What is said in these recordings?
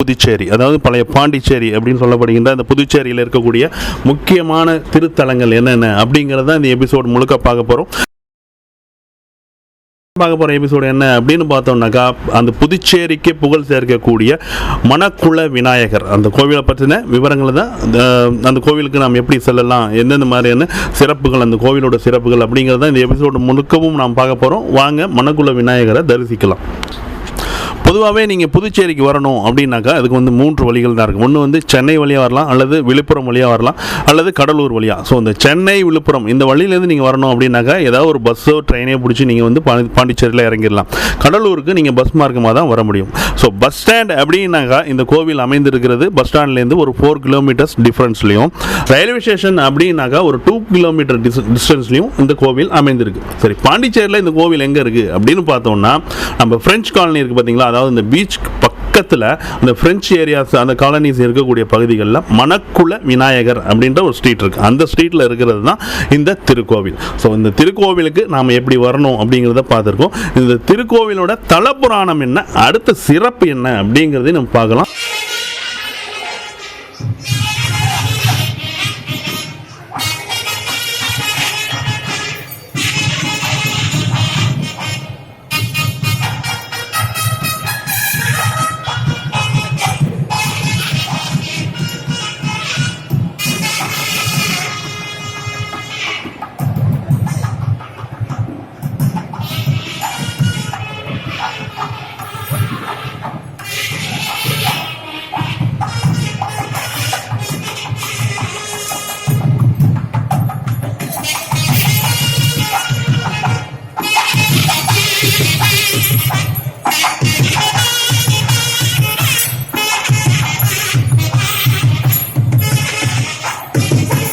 புதுச்சேரி, அதாவது பழைய பாண்டிச்சேரி அப்படின்னு சொல்லப்படுகின்ற அந்த புதுச்சேரியில் இருக்கக்கூடிய முக்கியமான திருத்தலங்கள் என்னென்ன அப்படிங்கிறத இந்த எபிசோடு முழுக்க பார்க்க போகிறோம். எபிசோடு என்ன அப்படின்னு பார்த்தோம்னாக்கா, அந்த புதுச்சேரிக்கு புகழ் சேர்க்கக்கூடிய மணக்குள விநாயகர் அந்த கோவிலை பற்றின விவரங்களை தான் அந்த கோவிலுக்கு நாம் எப்படி செல்லலாம், எந்தெந்த மாதிரியான சிறப்புகள், அந்த கோவிலோட சிறப்புகள் அப்படிங்கிறத இந்த எபிசோடு முழுக்கவும் நாம் பார்க்க போகிறோம். வாங்க மணக்குள விநாயகரை தரிசிக்கலாம். பொதுவாகவே நீங்கள் புதுச்சேரிக்கு வரணும் அப்படின்னாக்கா அதுக்கு வந்து 3 வழிகள் தான் இருக்குது. ஒன்று வந்து சென்னை வழியாக வரலாம், அல்லது விழுப்புரம் வழியாக வரலாம், அல்லது கடலூர் வழியாக. ஸோ இந்த சென்னை விழுப்புரம் இந்த வழியிலேருந்து நீங்கள் வரணும் அப்படின்னாக்கா ஏதாவது ஒரு பஸ்ஸோ ட்ரெயினோ பிடிச்சி நீங்கள் வந்து பாண்டிச்சேரியில் இறங்கிடலாம். கடலூருக்கு நீங்கள் பஸ் மார்க்கமாக தான் வர முடியும். ஸோ பஸ் ஸ்டாண்ட் அப்படின்னாக்கா இந்த கோவில் அமைந்திருக்கிறது பஸ் ஸ்டாண்ட்லேருந்து ஒரு 4 கிலோமீட்டர்ஸ் டிஃப்ரென்ஸ்லையும், ரயில்வே ஸ்டேஷன் அப்படின்னாக்கா ஒரு 2 கிலோமீட்டர் டிஸ்டன்ஸ்லையும் இந்த கோவில் அமைந்திருக்கு. சரி, பாண்டிச்சேரியில் இந்த கோவில் எங்கே இருக்குது அப்படின்னு பார்த்தோம்னா, நம்ம ஃப்ரெஞ்ச் காலனி இருக்குது பார்த்தீங்களா, அதாவது இந்த பீச் பக்கத்தில் அந்த பிரெஞ்சு ஏரியாஸ் அந்த காலனிஸ் இருக்கக்கூடிய பகுதிகளில் மணக்குள விநாயகர் அப்படின்ற ஒரு ஸ்ட்ரீட் இருக்குது. அந்த ஸ்ட்ரீட்டில் இருக்கிறது தான் இந்த திருக்கோவில். ஸோ இந்த திருக்கோவிலுக்கு நாம் எப்படி வரணும் அப்படிங்கிறத பார்த்துருக்கோம். இந்த திருக்கோவிலோட தலபுராணம் என்ன, அடுத்த சிறப்பு என்ன அப்படிங்கிறதையும் நம்ம பார்க்கலாம்.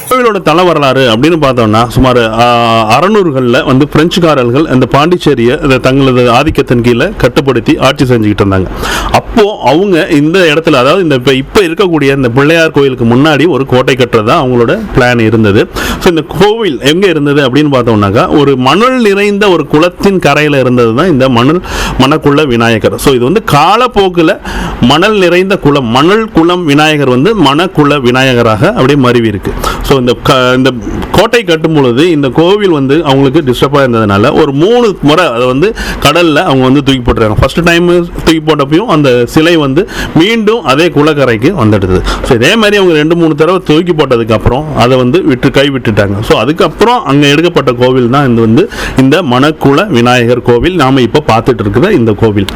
கோவிலோட தல வரலாறு அப்படின்னு பார்த்தோம்னா, சுமார் 600களில் வந்து பிரெஞ்சுக்காரர்கள் இந்த பாண்டிச்சேரியை தங்களது ஆதிக்கத்தின் கீழே கட்டுப்படுத்தி ஆட்சி செஞ்சுக்கிட்டு இருந்தாங்க. அப்போது அவங்க இந்த இடத்துல, அதாவது இந்த இப்போ இருக்கக்கூடிய இந்த பிள்ளையார் கோயிலுக்கு முன்னாடி ஒரு கோட்டை கட்டுறதா அவங்களோட பிளான் இருந்தது. ஸோ இந்த கோவில் எங்கே இருந்தது அப்படின்னு பார்த்தோம்னாக்கா, ஒரு மணல் நிறைந்த ஒரு குளத்தின் கரையில் இருந்தது தான் இந்த மணக்குள விநாயகர். ஸோ இது வந்து காலப்போக்கில் மணல் நிறைந்த குளம், மணல் குளம் விநாயகர் வந்து மணக்குள விநாயகராக அப்படியே மருவி இருக்கு. ஸோ இந்த கோட்டை கட்டும் பொழுது இந்த கோவில் வந்து அவங்களுக்கு டிஸ்டர்பாக இருந்ததுனால ஒரு 3 முறை அதை வந்து கடலில் அவங்க வந்து தூக்கி போட்டுறாங்க. ஃபர்ஸ்ட் டைம் தூக்கி போட்டப்பையும் அந்த சிலை வந்து மீண்டும் அதே குளக்கரைக்கு வந்துடுது. ஸோ இதே மாதிரி அவங்க 2-3 தடவை தூக்கி போட்டதுக்கப்புறம் அதை வந்து கைவிட்டுட்டாங்க. ஸோ அதுக்கப்புறம் அங்கே எடுக்கப்பட்ட கோவில் தான் இது வந்து இந்த மணக்குள விநாயகர் கோவில். நாம் இப்போ பார்த்துட்டு இருக்கிற இந்த கோவில்.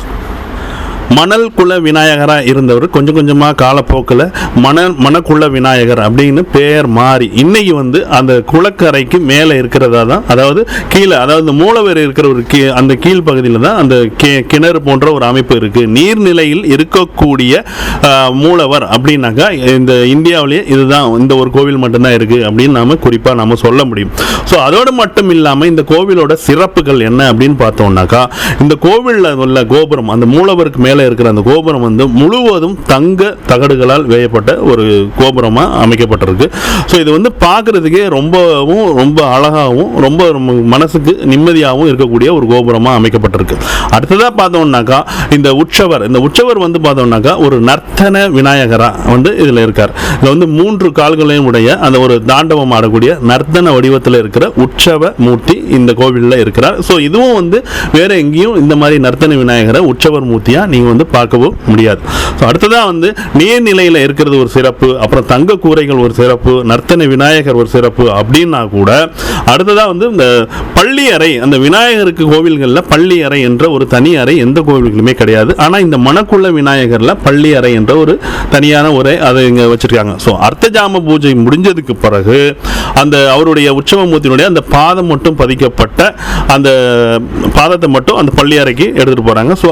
மணல் குல விநாயகராக இருந்தவர் கொஞ்சம் கொஞ்சமாக காலப்போக்கில் மணக்குள விநாயகர் அப்படின்னு பெயர் மாறி இன்னைக்கு வந்து அந்த குளக்கரைக்கு மேலே இருக்கிறதா தான், அதாவது கீழே, அதாவது மூலவர் இருக்கிற ஒரு அந்த கீழ் பகுதியில் தான் அந்த கிணறு போன்ற ஒரு அமைப்பு இருக்குது. நீர்நிலையில் இருக்கக்கூடிய மூலவர் அப்படின்னாக்கா இந்த இந்தியாவிலேயே இதுதான், இந்த ஒரு கோவில் மட்டும்தான் இருக்குது அப்படின்னு நாம் குறிப்பாக நாம் சொல்ல முடியும். ஸோ அதோடு மட்டும் இல்லாமல் இந்த கோவிலோட சிறப்புகள் என்ன அப்படின்னு பார்த்தோம்னாக்கா, இந்த கோவிலில் உள்ள கோபுரம், அந்த மூலவருக்கு மேலே இருக்கிற அந்த கோபுரம் வந்து முழுவதும் தங்க தகடுகளால் வேயப்பட்ட ஒரு கோபுரமாக அமைக்கப்பட்டிருக்கு. ஸோ இது வந்து பார்க்கறதுக்கே ரொம்ப அழகாகவும் ரொம்ப மனசுக்கு நிம்மதியாகவும் இருக்கக்கூடிய ஒரு கோபுரமாக அமைக்கப்பட்டிருக்கு. அடுத்ததாக பார்த்தோம்னாக்கா இந்த உற்சவர் வந்து பார்த்தோம்னாக்கா ஒரு நர்த்தன விநாயகராக வந்து இதில் இருக்கார். இதில் வந்து 3 கால்களையும் உடைய அந்த ஒரு தாண்டவம் ஆடக்கூடிய நர்த்தன வடிவத்தில் இருக்கிற உற்சவ மூர்த்தி இந்த கோவிலில் இருக்கிறார். ஸோ இதுவும் வந்து வேற எங்கேயும் இந்த மாதிரி நர்த்தன விநாயகரை உற்சவர் மூர்த்தியாக நீங்கள் வந்து பார்க்கவும் முடியாது. ஸோ அடுத்ததாக வந்து நீர்நிலையில் இருக்கிறது ஒரு சிறப்பு, அப்புறம் தங்க கூரைகள் ஒரு சிறப்பு, நர்த்தன விநாயகர் ஒரு சிறப்பு அப்படின்னா கூட, அடுத்ததாக வந்து இந்த பள்ளி அறை, அந்த விநாயகருக்கு கோவில்களில் பள்ளி அறை என்ற ஒரு தனி அறை எந்த கோவில்களுமே கிடையாது. ஆனால் இந்த மணக்குள விநாயகரில் பள்ளி அறை என்ற ஒரு தனியான ஒரு அதை இங்கே வச்சிருக்காங்க. ஸோ அர்த்தஜாம பூஜை முடிஞ்சதுக்கு பிறகு அந்த அவருடைய உற்சவமூர்த்தியினுடைய அந்த பாதம் மட்டும் பதிக்கப்பட்ட அந்த பாதத்தை மட்டும் அந்த பள்ளி அறைக்கு எடுத்துகிட்டு போகிறாங்க. ஸோ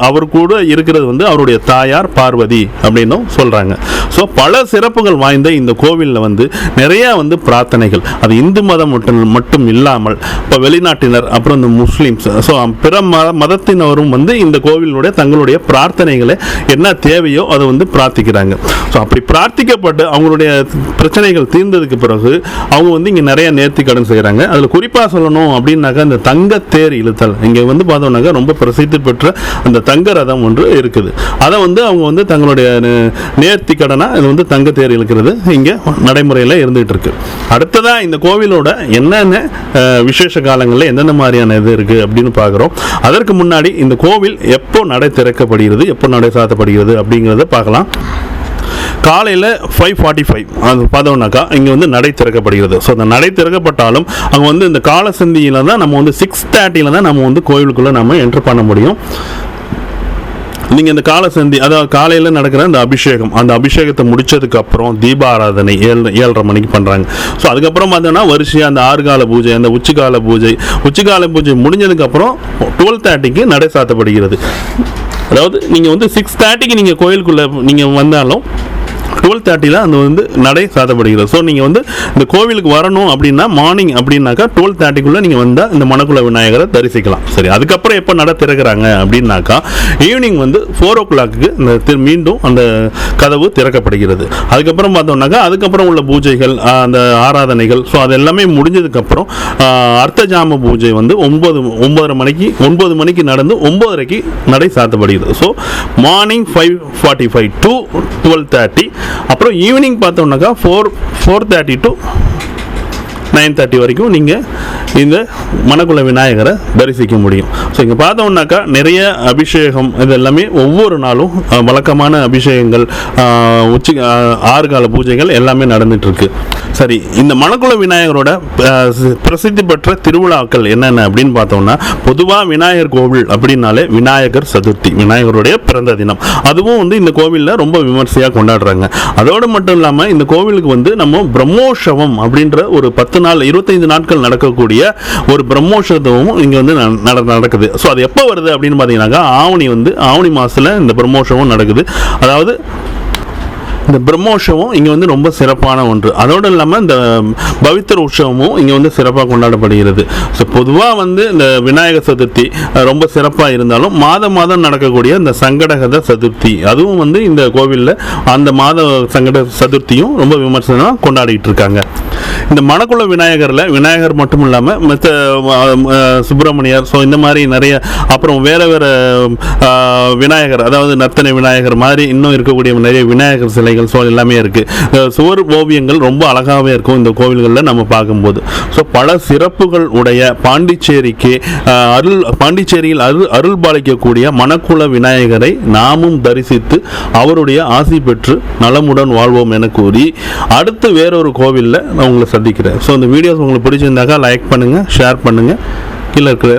அவர் கூட இருக்கிறது வந்து அவருடைய தாயார் பார்வதி அப்படின்னும் சொல்றாங்க. ஸோ பல சிறப்புகள் வாய்ந்த இந்த கோவிலில் வந்து நிறைய வந்து பிரார்த்தனைகள், அது இந்து மதம் மட்டும் இல்லாமல் இப்போ வெளிநாட்டினர், அப்புறம் இந்த முஸ்லீம்ஸ், ஸோ பிற மதத்தினரும் வந்து இந்த கோவிலுடைய தங்களுடைய பிரார்த்தனைகளை என்ன தேவையோ அதை வந்து பிரார்த்திக்கிறாங்க. ஸோ அப்படி பிரார்த்திக்கப்பட்டு அவங்களுடைய பிரச்சனைகள் தீர்ந்ததுக்கு பிறகு அவங்க வந்து இங்கே நிறைய நேர்த்தி கடன் செய்கிறாங்க. அதில் குறிப்பாக சொல்லணும் அப்படின்னாக்கா இந்த தங்கத்தேர் இழுத்தல், இங்கே வந்து பார்த்தோம்னாக்கா ரொம்ப பிரசித்தி பெற்ற அந்த தங்க ரதம் திருவிழாவும் ஒன்று இருக்குது. அதை வந்து அவங்க வந்து தங்களுடைய நேர்த்தி கடனா இது வந்து தங்க தேர் இழுக்கிறது இங்கே நடைமுறையில் இருந்துகிட்டு இருக்கு. அடுத்ததாக இந்த கோவிலோட என்னென்ன விசேஷ காலங்களில் எந்தெந்த மாதிரியான இது இருக்குது அப்படின்னு பார்க்குறோம். அதற்கு முன்னாடி இந்த கோவில் எப்போ நடை திறக்கப்படுகிறது, எப்போ நடை சாத்தப்படுகிறது அப்படிங்கிறத பார்க்கலாம். காலையில் 5:45 அது பார்த்தோம்னாக்கா இங்கே வந்து நடை திறக்கப்படுகிறது. ஸோ அந்த நடை திறக்கப்பட்டாலும் அங்கே வந்து இந்த காலசந்தியில் தான் நம்ம வந்து 6:30 தான் நம்ம வந்து கோவிலுக்குள்ளே நம்ம என்ட்ரு பண்ண முடியும். நீங்கள் இந்த காலசந்தி அதாவது காலையில் நடக்கிற அந்த அபிஷேகம், அந்த அபிஷேகத்தை முடித்ததுக்கப்புறம் தீபாராதனை 7:30 மணிக்கு பண்ணுறாங்க. ஸோ அதுக்கப்புறம் பார்த்தோன்னா வரிசையாக அந்த 6 கால பூஜை, அந்த உச்சிக்கால பூஜை முடிஞ்சதுக்கப்புறம் 12:30க்கு நடை சாத்தப்படுகிறது. அதாவது நீங்கள் வந்து 6:30க்கு நீங்கள் கோயிலுக்குள்ளே நீங்கள் வந்தாலும் 12:30 அந்த வந்து நடை சாத்தப்படுகிறது. ஸோ நீங்கள் வந்து இந்த கோவிலுக்கு வரணும் அப்படின்னா மார்னிங் அப்படின்னாக்கா 12:30க்குள்ளே நீங்கள் வந்தால் இந்த மணக்குள விநாயகரை தரிசிக்கலாம். சரி, அதுக்கப்புறம் எப்போ நடை திறக்கிறாங்க அப்படின்னாக்கா ஈவினிங் வந்து 4 o'clock இந்த மீண்டும் அந்த கதவு திறக்கப்படுகிறது. அதுக்கப்புறம் பார்த்தோம்னாக்கா அதுக்கப்புறம் உள்ள பூஜைகள், அந்த ஆராதனைகள், ஸோ அது எல்லாமே முடிஞ்சதுக்கப்புறம் அர்த்த ஜாம பூஜை வந்து 9 மணிக்கு நடந்து 9:30க்கு நடை சாத்தப்படுகிறது. So morning 5:45 to 12:30. அப்புறம் ஈவினிங் பார்த்தோம்னாக்கா 4:30 to 9:30 வரைக்கும் நீங்கள் இந்த மணக்குள விநாயகரை தரிசிக்க முடியும். ஸோ இங்கே பார்த்தோம்னாக்கா நிறைய அபிஷேகம் இது எல்லாமே ஒவ்வொரு நாளும் வழக்கமான அபிஷேகங்கள், 6 கால பூஜைகள் எல்லாமே நடந்துகிட்ருக்கு. சரி, இந்த மணக்குள விநாயகரோட பிரசித்தி பெற்ற திருவிழாக்கள் என்னென்ன அப்படின்னு பார்த்தோம்னா, பொதுவாக விநாயகர் கோவில் அப்படின்னாலே விநாயகர் சதுர்த்தி, விநாயகருடைய பிறந்த தினம், அதுவும் வந்து இந்த கோவிலில் ரொம்ப விமர்சையாக கொண்டாடுறாங்க. அதோடு மட்டும் இல்லாமல் இந்த கோவிலுக்கு வந்து நம்ம பிரம்மோற்சவம் அப்படின்ற ஒரு 10 நாள் 25 நாட்கள் நடக்கக்கூடிய ஒரு பிரம்மோற்சவமும் இங்கே வந்து நடக்குது. ஸோ அது எப்போ வருது அப்படின்னு பார்த்தீங்கன்னாக்கா ஆவணி மாதத்தில் இந்த பிரம்மோற்சவம் நடக்குது. அதாவது இந்த பிரம்மோற்சவம் இங்கே வந்து ரொம்ப சிறப்பான ஒன்று. அதோடு இல்லாமல் இந்த பவித்திர உற்சவமும் இங்கே வந்து சிறப்பாக கொண்டாடப்படுகிறது. ஸோ பொதுவாக வந்து இந்த விநாயகர் சதுர்த்தி ரொம்ப சிறப்பாக இருந்தாலும் மாதம் நடக்கக்கூடிய இந்த சங்கடகத சதுர்த்தி அதுவும் வந்து இந்த கோவிலில் அந்த மாத சங்கட சதுர்த்தியும் ரொம்ப விமர்சனமாக கொண்டாடிட்டு இருக்காங்க. இந்த மணக்குள விநாயகர் மட்டும் இல்லாமல் மற்ற சுப்பிரமணியர், ஸோ இந்த மாதிரி நிறைய, அப்புறம் வேறு விநாயகர், அதாவது நர்த்தனை விநாயகர் மாதிரி இன்னும் இருக்கக்கூடிய நிறைய விநாயகர் சிலைகள், ஸோ எல்லாமே இருக்குது. சுவர் ஓவியங்கள் ரொம்ப அழகாகவே இருக்கும் இந்த கோவில்களில் நம்ம பார்க்கும்போது. ஸோ பல சிறப்புகள் உடைய பாண்டிச்சேரியில் அருள் பாலிக்கக்கூடிய மணக்குள விநாயகரை நாமும் தரிசித்து அவருடைய ஆசி பெற்று நலமுடன் வாழ்வோம் என கூறி அடுத்து வேறொரு கோவிலில் நான் உங்களை சந்திக்கிறேன். ஸோ இந்த வீடியோஸ் உங்களுக்கு பிடிச்சிருந்தாக்கா லைக் பண்ணுங்கள், ஷேர் பண்ணுங்கள். கீழே இருக்கிற